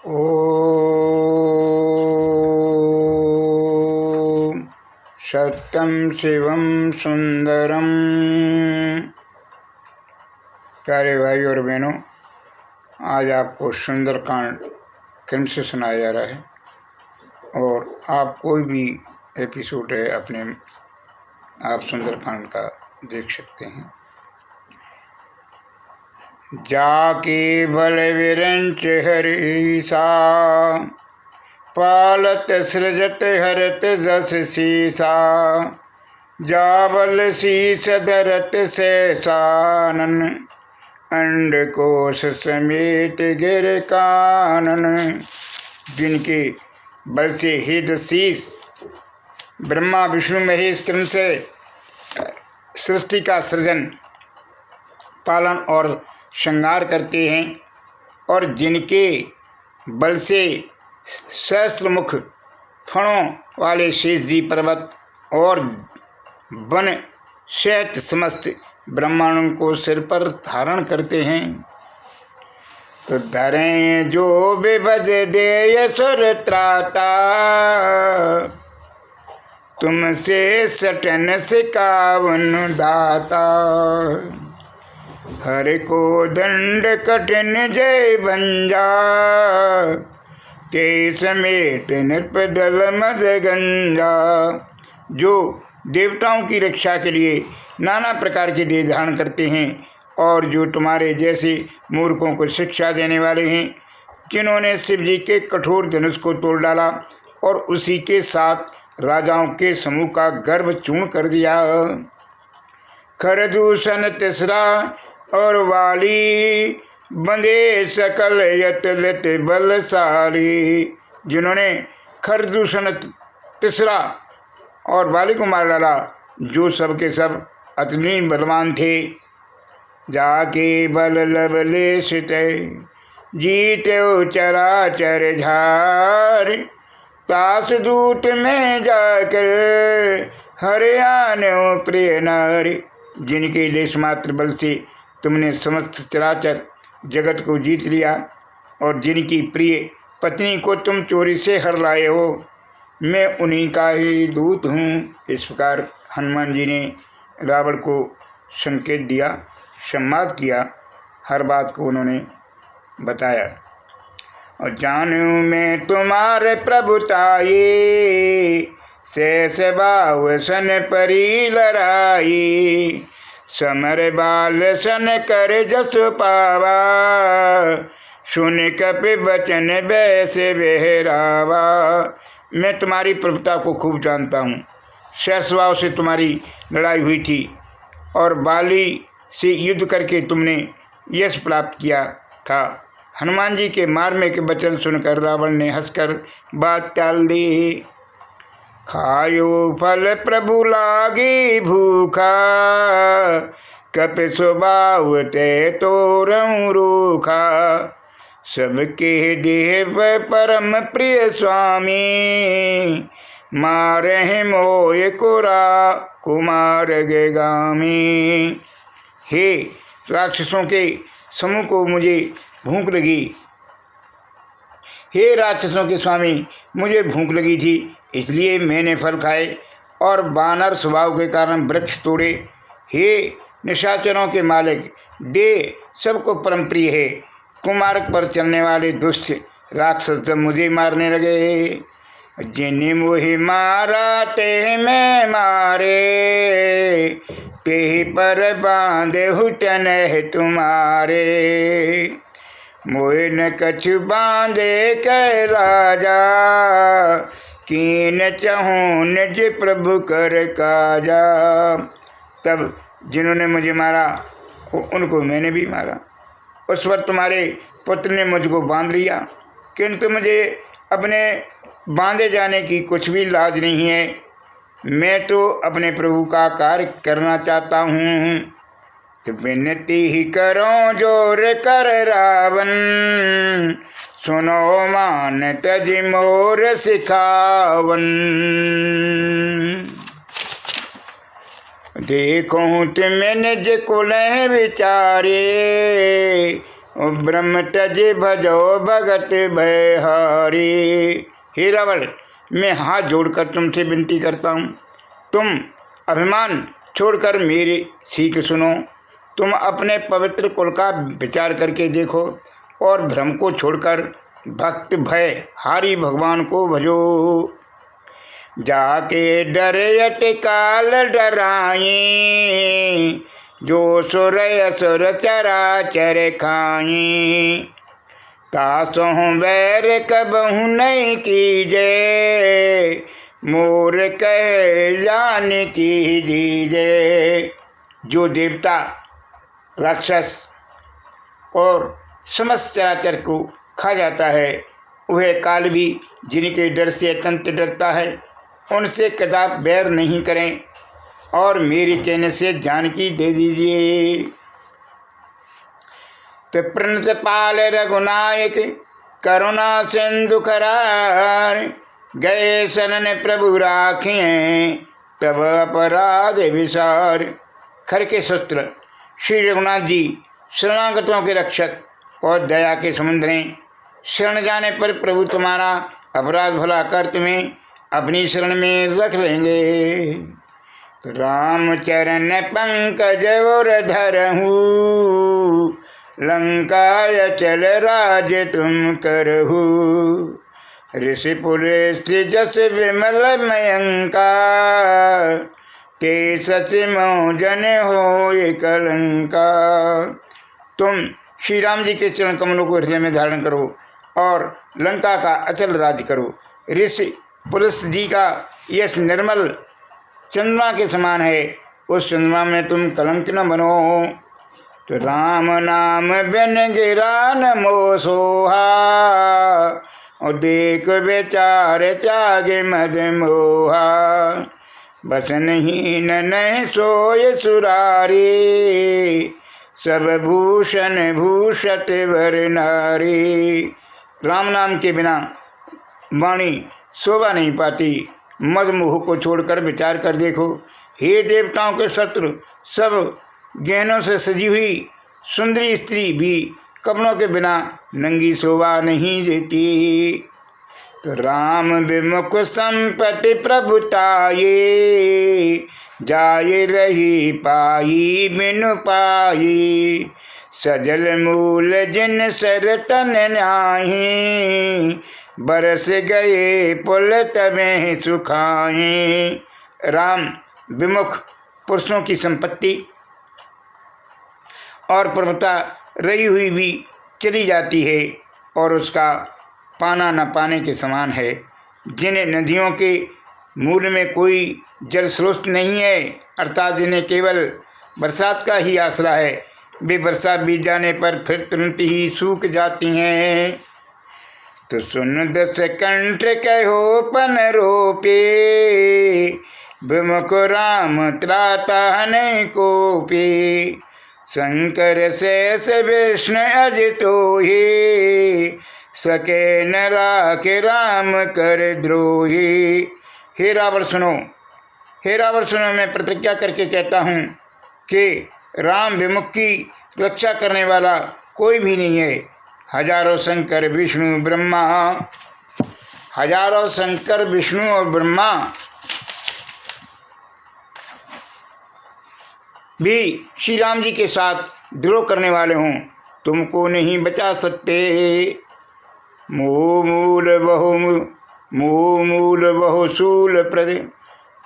ओम सत्यम शिवम सुंदरम। प्यारे भाई और बहनों, आज आपको सुंदरकांड फिल्म से सुनाया जा रहा है और आप कोई भी एपिसोड है अपने आप सुंदरकांड का देख सकते हैं। जाके बल विरंच हरीसा, पालत सृजत हरत जस सीसा। जाबल शीस धरत सहसानन, अंडकोश समेत गिर कानन। जिनके बल से हे दशीस ब्रह्मा विष्णु महेश क्रम से सृष्टि का सृजन, पालन और श्रृंगार करते हैं, और जिनके बल से सहस्त्रमुख फणों वाले शेष जी पर्वत और वन सहित समस्त ब्रह्मांडों को सिर पर धारण करते हैं। तो धरें जो विभज देय सुर त्राता, तुमसे सटन सिकावन दाता। हर को दंड कठिन जय भंजा, ते समेत नृपदल मद गंजा। जो देवताओं की रक्षा के लिए नाना प्रकार के देह धारण करते हैं, और जो तुम्हारे जैसे मूर्खों को शिक्षा देने वाले हैं, जिन्होंने शिव जी के कठोर धनुष को तोड़ डाला और उसी के साथ राजाओं के समूह का गर्भ चूर्ण कर दिया। खरदूषण तीसरा और वाली, बंदे सकल यतलत बलशाली। जिन्होंने खरदूषण तीसरा और वाली को मार डाला, जो सब के सब अतुलनीय बलवान थे। जाके बल लवलेश जीते चराचर झार, तास दूत में जाकर हरियाणा प्रिय नारी। जिनके लेश मात्र बल से तुमने समस्त चराचर जगत को जीत लिया, और जिनकी प्रिय पत्नी को तुम चोरी से हर लाए हो, मैं उन्हीं का ही दूत हूँ। इस प्रकार हनुमान जी ने रावण को संकेत दिया, संवाद किया, हर बात को उन्होंने बताया। और जानू मैं तुम्हारे प्रभुताई, शेष बाहु सन परी लड़ाई। समर बाल सन कर जस पावा, सुन कपि बचन बैसे बहरावा। मैं तुम्हारी प्रभुता को खूब जानता हूँ। सहस्वाव से तुम्हारी लड़ाई हुई थी, और बाली से युद्ध करके तुमने यश प्राप्त किया था। हनुमान जी के मारने के वचन सुनकर रावण ने हंसकर बात टाल दी। खायो फल प्रभु लागी भूखा, कपि स्वभाव ते तोरऊ रूखा। सबके देव परम प्रिय स्वामी, मारे मोय कुरा कुमार गेगामी। हे राक्षसों के समूह को मुझे भूख लगी। हे राक्षसों के स्वामी, मुझे भूख लगी थी, इसलिए मैंने फल खाए और वानर स्वभाव के कारण वृक्ष तोड़े। हे निशाचरों के मालिक, दे सबको परम प्रिय है। कुमार्ग पर चलने वाले दुष्ट राक्षस जब मुझे मारने लगे, जिन्हें मुझे मारा ते मैं मारे, ते पर बांधे हुटन है तुम्हारे। मोह न कछु बांधे कैलाजा, कीन चहूँ निज प्रभु कर काजा। तब जिन्होंने मुझे मारा उनको मैंने भी मारा। उस पर तुम्हारे पुत्र ने मुझको बांध लिया, किंतु मुझे अपने बांधे जाने की कुछ भी लाज नहीं है। मैं तो अपने प्रभु का कार्य करना चाहता हूँ। तो विनती ही करो जोर कर रावण, सुनो मान तज मोर सिखावन। देखो तुम्हें निज कुल विचारे, ब्रह्म त्यज भजो भगत भयहारी। हे रावण, मैं हाथ जोड़कर तुमसे विनती करता हूँ, तुम अभिमान छोड़कर मेरी सीख सुनो। तुम अपने पवित्र कुल का विचार करके देखो और भ्रम को छोड़कर भक्त भय हारी भगवान को भजो। जाके डरयत काल डराई, जो सुर असुर चराचर खाई। तासों बैर कबहु नहीं कीजे, मोर कह जान की दीजे। जो देवता राक्षस और समस्त चराचर को खा जाता है, वह काल भी जिनके डर से अत्यंत डरता है, उनसे कदाप बैर नहीं करें और मेरे कहने से जानकी दे दीजिए। तो प्रणत पाल रघुनायक करुणा सिंधु करार, गए शरण प्रभु राखें तब अपराध विसार। खर के शस्त्र श्री रघुनाथ जी शरणागतों के रक्षक और दया के समुद्र हैं। शरण जाने पर प्रभु तुम्हारा अपराध भुला कर तुम्हें अपनी शरण में रख लेंगे। तो राम चरण पंकज और धरहूँ, लंकाय चल राज तुम करहु। ऋषिपुर जस विमल मयंका, ते सच मौजन हो कलंका। तुम श्री राम जी के चरण कमलों को हृदय में धारण करो और लंका का अचल राज करो। ऋषि पुरुष जी का यश निर्मल चंद्रमा के समान है, उस चंद्रमा में तुम कलंक न बनो। तो राम नाम बिन गिरा न मोह सोहा, और देख बेचार त्याग मद मोहा। बसन हीन नहीं सोय सुरारी, सब भूषण भूषत वर नारी। राम नाम के बिना वाणी शोभा नहीं पाती। मद मोह को छोड़कर विचार कर देखो। हे देवताओं के शत्रु, सब गहनों से सजी हुई सुंदरी स्त्री भी कपड़ों के बिना नंगी शोभा नहीं देती। तो राम विमुख संपत्ति प्रभुताये, जाए रही पाई बिनु पाई। सजल मूल जिन सर तन न्याही, बरस गए पुल तबे सुखाए। राम विमुख पुरुषों की संपत्ति और प्रभुता रही हुई भी चली जाती है और उसका पाना न पाने के समान है। जिन नदियों के मूल में कोई जल स्रोत नहीं है, अर्थात जिन्हें केवल बरसात का ही आसरा है, वे बरसात बीत जाने पर फिर तुरंत ही सूख जाती हैं। तो सुन दस कंठ कहो पन रोपे, विमुख राम त्राता नहीं कोपे। शंकर शेष विष्णु अजितो ही, सके न राखे राम कर द्रोही। हे रावण सुनो, हे रावण सुनो, मैं प्रतिज्ञा करके कहता हूँ कि राम विमुख की रक्षा करने वाला कोई भी नहीं है। हजारों शंकर विष्णु ब्रह्मा, हजारों शंकर विष्णु और ब्रह्मा भी श्री राम जी के साथ द्रोह करने वाले हों, तुमको नहीं बचा सकते। मोह मूल बहुशूल प्रद,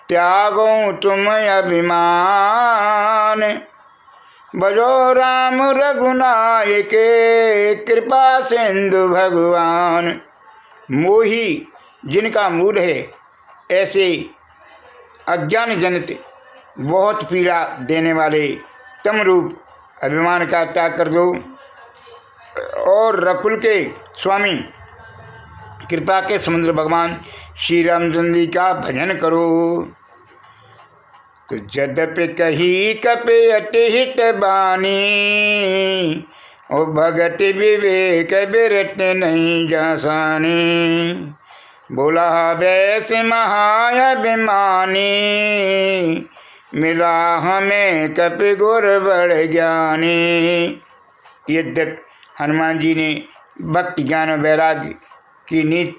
त्यागो तुम अभिमान। बजो राम रघुनायक, कृपा सिंधु भगवान। मोही जिनका मूल है, ऐसे अज्ञान जनित बहुत पीड़ा देने वाले तम रूप अभिमान का त्याग कर दो और रकुल के स्वामी कृपा के समुद्र भगवान श्री रामचंद्र जी का भजन करो। तो जद्यपि कही कपे अति हित बानी, ओ भगत विवेक बिरत नहीं जासानी। बोला वैस महाअभिमानी, मिला हमें कपि गुर बड़ ज्ञानी। यद्यपि हनुमान जी ने भक्ति ज्ञान और वैराग्य की नीत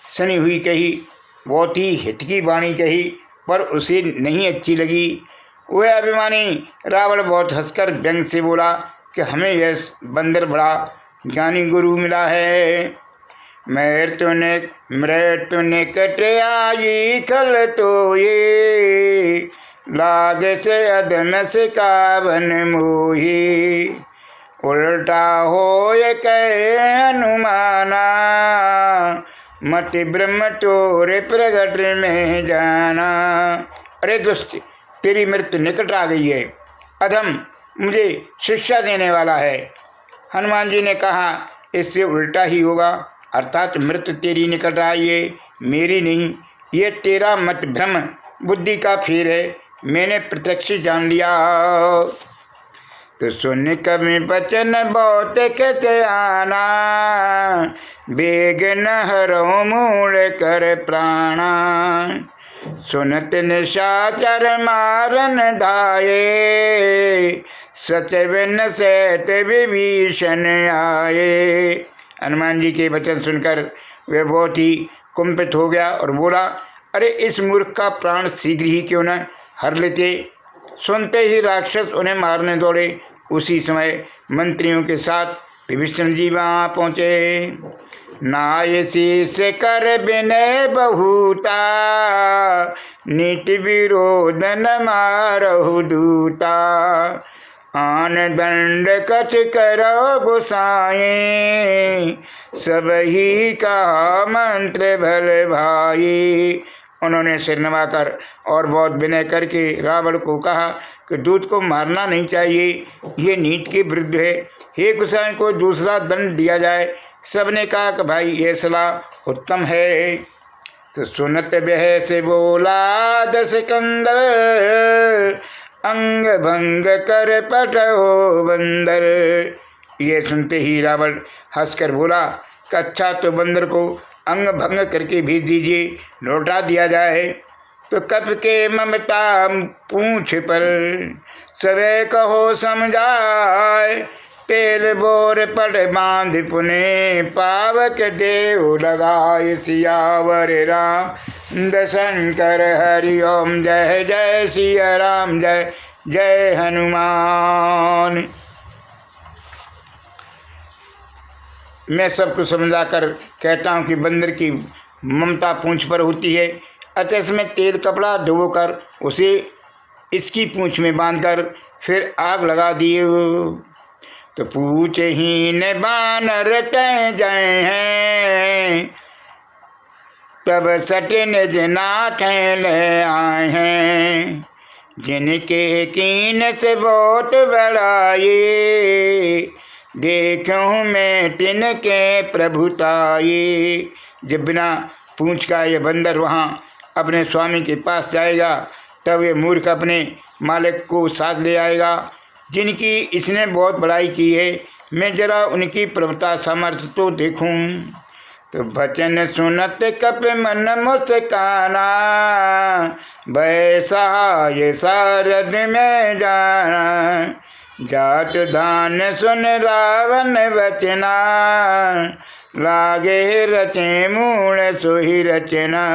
सनी हुई कही, बहुत ही हित की वाणी कही, पर उसे नहीं अच्छी लगी। वह अभिमानी रावण बहुत हंसकर व्यंग से बोला कि हमें यह बंदर बड़ा ज्ञानी गुरु मिला है। मृत्यु निकट आई खल तो ये, लाग से अदम से कावन मोही, उल्टा हो ये कहे हनुमाना, मति ब्रह्म तोरे प्रगट में जाना। अरे दुष्ट, तेरी मृत्यु निकट आ गई है, अधम मुझे शिक्षा देने वाला है। हनुमान जी ने कहा इससे उल्टा ही होगा, अर्थात मृत्यु तेरी निकट आई है, मेरी नहीं। ये तेरा मत भ्रम बुद्धि का फेर है, मैंने प्रत्यक्ष जान लिया। तो सुन कवि बचन बहुत कैसे आना, बेग न हरो मूल कर प्राणा, सुनत निशाचर मारन धाये, सचव न सैत विभीषण आए। हनुमान जी के वचन सुनकर वह बहुत ही कुंपित हो गया और बोला, अरे इस मूर्ख का प्राण शीघ्र ही क्यों न हर लेते। सुनते ही राक्षस उन्हें मारने दौड़े। उसी समय मंत्रियों के साथ विभीषण जी वहाँ पहुँचे। नाय शीस कर विनय बहुता, नीति विरोध न मारहु दूता, आन दंड कछ करो गुसाए, सब ही का मंत्र भल भाई। उन्होंने सिर नवाकर और बहुत विनय करके रावण को कहा कि दूत को मारना नहीं चाहिए, ये नीति के विरुद्ध है, हे गुसाई को दूसरा दंड दिया जाए। सबने कहा कि भाई ये सलाह उत्तम है। तो सुनत वह से बोला दस कंदर, अंग भंग कर पटहो बंदर। ये सुनते ही रावण हंसकर बोला कि अच्छा, तो बंदर को अंग भंग करके भेज दीजिए, लौटा दिया जाए। तो कप के ममता पूछ पर, सबे कहो समझाए, तेल बोर पड़ बांध पुने, पावक देव लगाए। सियावर राम शंकर हरि ओम, जय जय सिया राम, जय जय हनुमान। मैं सबको समझाकर कहता हूँ कि बंदर की ममता पूंछ पर होती है, अतः इसमें तेल कपड़ा धोकर उसे इसकी पूंछ में बांधकर फिर आग लगा दिए। तो पूछ ही न बानर कह जाए हैं, तब सट निज नाथ ले आए हैं, जिनके कीन से बहुत बड़ाई, देखूं मैं तिनके प्रभुताई। जब बिना पूंछ का ये बंदर वहाँ अपने स्वामी के पास जाएगा, तब ये मूर्ख अपने मालिक को साथ ले आएगा, जिनकी इसने बहुत बड़ाई की है, मैं जरा उनकी प्रभुता सामर्थ्य तो देखूं। तो वचन सुनत कप मन मुस्काना, वैसा ये सारद में जाना, जात दान सुन रावण वचना, लागे रचे मूल सोही रचना।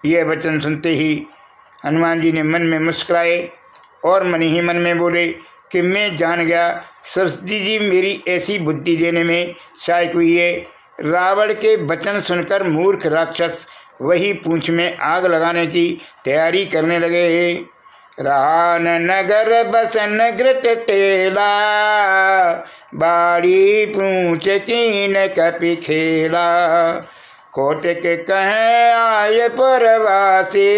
ये वचन सुनते ही हनुमान जी ने मन में मुस्कुराए और मन ही मन में बोले कि मैं जान गया, सरस्वती जी मेरी ऐसी बुद्धि देने में सहायक हुई है। रावण के वचन सुनकर मूर्ख राक्षस वही पूंछ में आग लगाने की तैयारी करने लगे। रान नगर बसन घृत तेला, बाड़ी पूंछ कीन कपि खेला, कौतिक कहें आय परवासी,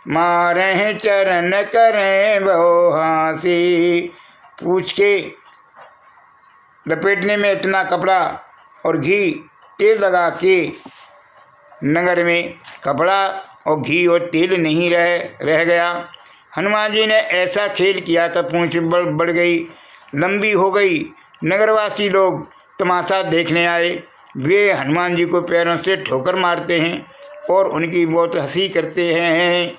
मारे चरण करें बहु हासी। पूछ के लपेटने में इतना कपड़ा और घी तेल लगा के नगर में कपड़ा और घी और तेल नहीं रह गया। हनुमान जी ने ऐसा खेल किया कि पूंछ बढ़ गई, लंबी हो गई। नगरवासी लोग तमाशा देखने आए। वे हनुमान जी को पैरों से ठोकर मारते हैं और उनकी बहुत हंसी करते हैं।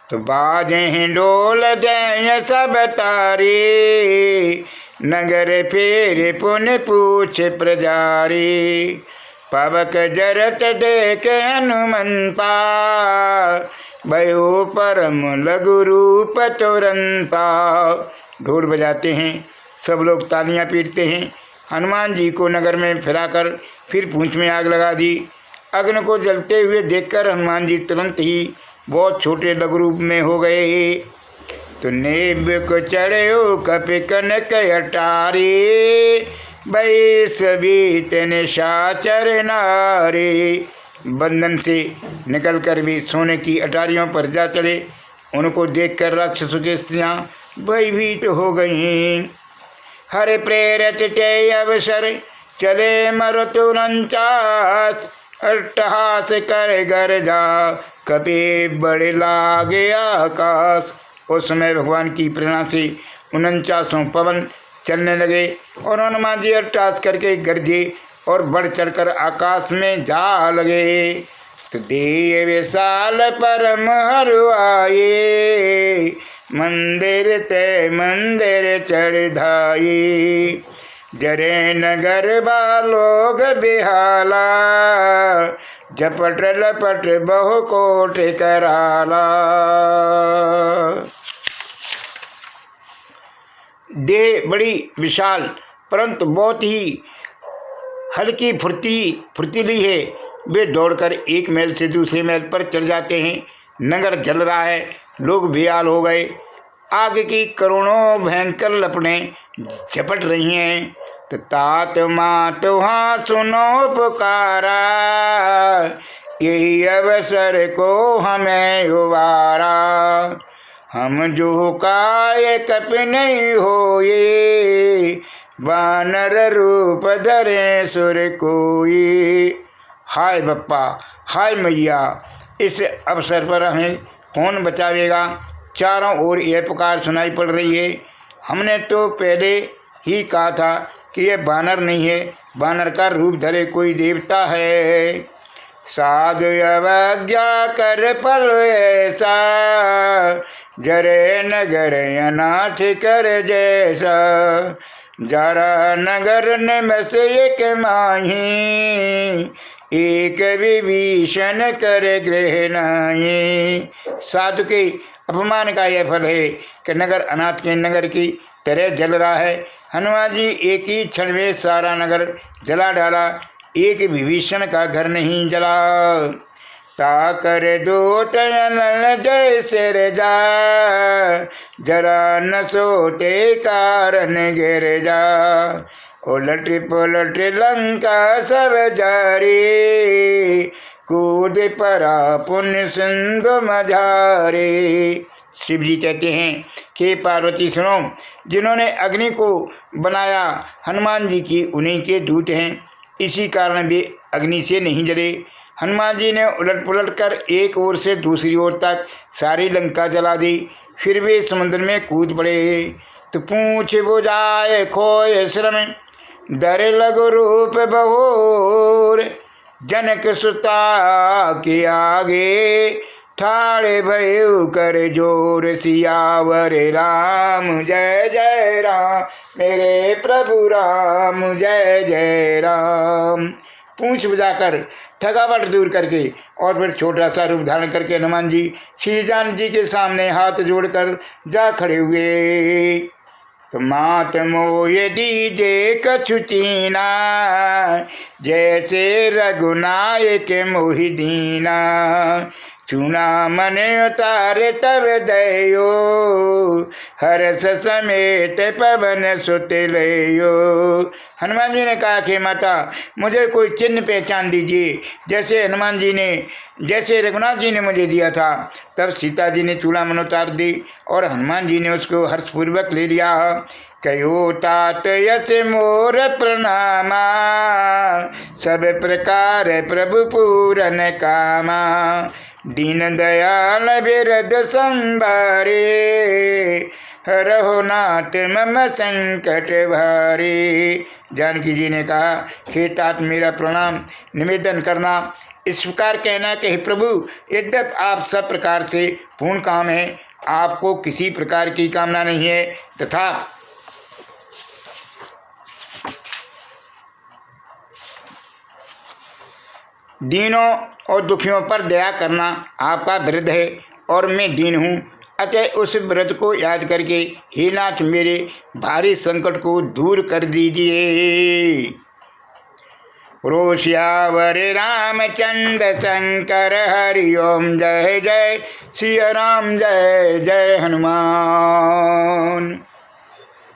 तो बाजें ढोल जय सब तारी, नगर फेर पुन पूछ प्रजारी। पवक जरत देख हनुमंता, भयो परम लघु रूप तुरंता। ढोल बजाते हैं, सब लोग तालियां पीटते हैं। हनुमान जी को नगर में फिराकर फिर पूंछ में आग लगा दी। अग्नि को जलते हुए देखकर हनुमान जी तुरंत ही बहुत छोटे लघु रूप में हो गए। तो नेब को चढ़ो कपि कनक अटारी, बैस बीत निशाचर नारी। बंधन से निकलकर भी सोने की अटारियों पर जा चढ़े। उनको देखकर राक्षसों की स्त्रियां भयभीत हो गईं। हरि प्रेरित ते अवसर चले मरुतुरंचास, अट्टहास कर गर्जा कपि बड़े लागे आकाश। उस समय भगवान की प्रेरणा से 49 पवन चलने लगे और हनुमान जी अट्टहास करके गरजे और बढ़ चढ़कर आकाश में जा लगे। तो देव विशाल परम हरुआए, मंदिर ते मंदिर चढ़ धाये। जरे नगर बालोग बिहाला, झपट लपट बहु कोट कराला। देह बड़ी विशाल परंतु बहुत ही हल्की फुर्तीली है। वे दौड़कर एक महल से दूसरे महल पर चढ़ जाते हैं। नगर जल रहा है, लोग बेहाल हो गए। आग की करोड़ों भयंकर लपटें झपट रही हैं। तो तात मात वहाँ सुनो पुकारा, यही अवसर को हमें उबारा। हम जो काय कपि नहीं होए, वानर रूप धरे सुर कोई। हाय बप्पा, हाय मैया, इस अवसर पर हमें कौन बचावेगा। चारों ओर यह पुकार सुनाई पड़ रही है। हमने तो पहले ही कहा था कि यह वानर नहीं है, वानर का रूप धरे कोई देवता है। साधु अवज्ञा कर फल ऐसा, जरे नगर अनाथ कर जैसा। जरा नगर ने बस एक माही, एक विभीषण कर गृह नाही। साधु के अपमान का यह फल है कि नगर अनाथ के नगर की तरह जल रहा है। हनुमान जी एक ही क्षण में सारा नगर जला डाला, एक विभीषण का घर नहीं जला। ता कर दो तयल जैसे रजा, जरा न सोते कारण गिर जा। उलट पुलट लंका सब जारी, कूद परा पुण्य सिंधु मझारे। शिव जी कहते हैं कि पार्वती सुनो, जिन्होंने अग्नि को बनाया हनुमान जी की उन्हीं के दूत हैं, इसी कारण वे अग्नि से नहीं जले। हनुमान जी ने उलट पुलट कर एक ओर से दूसरी ओर तक सारी लंका जला दी। फिर वे समुद्र में कूद पड़े। तो पूछ बुझाए खोए श्रम, दर लघु रूप बहोर। जनक सुता के आगे, ठाड़े भयो कर जोर। सियावर राम जय जय राम, मेरे प्रभु राम जय जय राम। पूंछ बजाकर थकावट दूर करके और फिर छोटा सा रूप धारण करके हनुमान जी श्री जान जी के सामने हाथ जोड़कर जा खड़े हुए। तो मात मोय दीजे कछु चीना, जैसे रघुनायक मोहि दीना। चुना मन उतारे तब दयो, हर्ष समेत पवन सुत लयो। हनुमान जी ने कहा कि माता मुझे कोई चिन्ह पहचान दीजिए, जैसे रघुनाथ जी ने मुझे दिया था। तब सीता जी ने चूड़ामणि उतार दी और हनुमान जी ने उसको हर्षपूर्वक ले लिया। कहो तात यस मोर प्रणामा, सब प्रकार प्रभु पूरन कामा। दीन दयाल बिरद संभारे, हरहु नाथ मम संकट भारे। जानकी जी ने कहा हे तात मेरा प्रणाम निवेदन करना। इस प्रकार कहना कि हे प्रभु, यद्यप आप सब प्रकार से पूर्ण काम है, आपको किसी प्रकार की कामना नहीं है, तथा दीनों और दुखियों पर दया करना आपका व्रत है और मैं दीन हूँ, अतः उस व्रत को याद करके हे नाथ मेरे भारी संकट को दूर कर दीजिए। रोशियावर रामचंद्र शंकर हरि ओम जय जय सिया राम जय जय हनुमान।